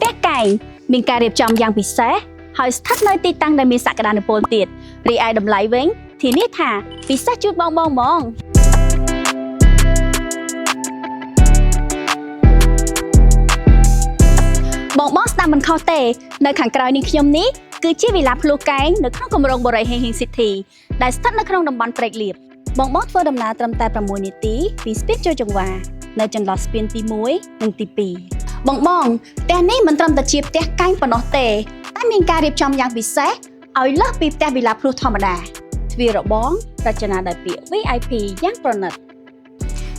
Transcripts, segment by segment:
ពាក់កែងមានការរៀបចំយ៉ាងពិសេសហើយស្ថិតនៅទីតាំងដែលមានសក្តានុពលទៀតរីឯតម្លៃវិញធានាថាពិសេសជូនបងហ្មងបងស្ដាប់មិនខុសទេនៅខាងក្រោយនេះខ្ញុំនេះគឺជាវិឡាភ្លោះកែងនៅក្នុងគម្រោងបរិយាហេង City ដែលស្ថិតនៅក្នុងតំបន់ព្រែកលៀបបងធ្វើដំណើរត្រឹមតែ6នាទីពីស្ពានចូលចង្វានៅចន្លោះស្ពានទី1និងទី2បងផ្ទះនេះមិនត្រឹមតែជាផ្ទះកែងប៉ុណ្ណោះទេតែមានការរៀបចំយ៉ាងពិសេសឲ្យលើសពីផ្ទះវិឡាភ្លោះធម្មតាទ្វាររបងរចនាដោយពាក្យ VIP យ៉ាងប្រណិត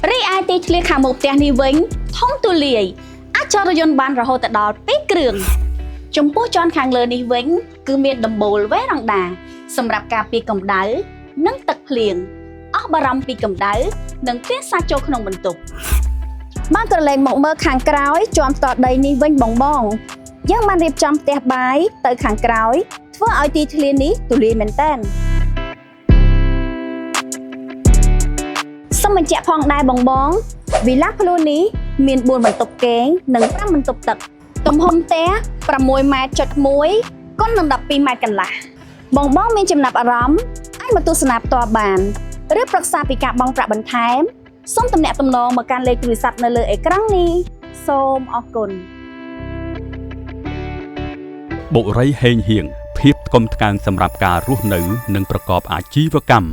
រីឯទីធ្លាខាងមុខផ្ទះនេះវិញធំទូលាយអាចចតរថយន្តបានរហូតដល់2គ្រឿងចំពោះជាន់ខាងលើនេះវិញគឺមានដំបូលវ៉េរ៉ង់ដាសម្រាប់ការពារកម្ដៅនិងទឹកភ្លៀងអស់បារម្ភពីកម្ដៅនិងពាសសាចូលក្នុងបន្ទប់បានក្រឡេកមកមើលខាងក្រោយជាន់ផ្ទាល់ដីនេះវិញបងយើងបានរៀបចំផ្ទះបាយទៅខាងក្រោយធ្វើឲ្យទីធ្លានេះទូលាយមែនតើសូមបញ្ជាក់ផងដែរបងវិឡាភ្លោះនេះមាន4បន្ទប់គេងនិង5បន្ទប់ទឹកទំហំផ្ទះ6.1 ម៉ែត្រគុណនឹង12ម៉ែត្រកន្លះបងមានចំណាប់អារម្មណ៍អាចមកទស្សនាផ្ទាល់បានឬប្រឹក្សាពីការបង់ប្រាក់បន្ថែមសូមទំនាក់ទំនងមកកាន់លេខទូរស័ព្ទនៅលើអេក្រង់នេះសូមអរគុណបុរីហេងហៀងភាពថ្កុំថ្កើងសម្រាប់ការរស់នៅនិងប្រកបអាជីវកម្ម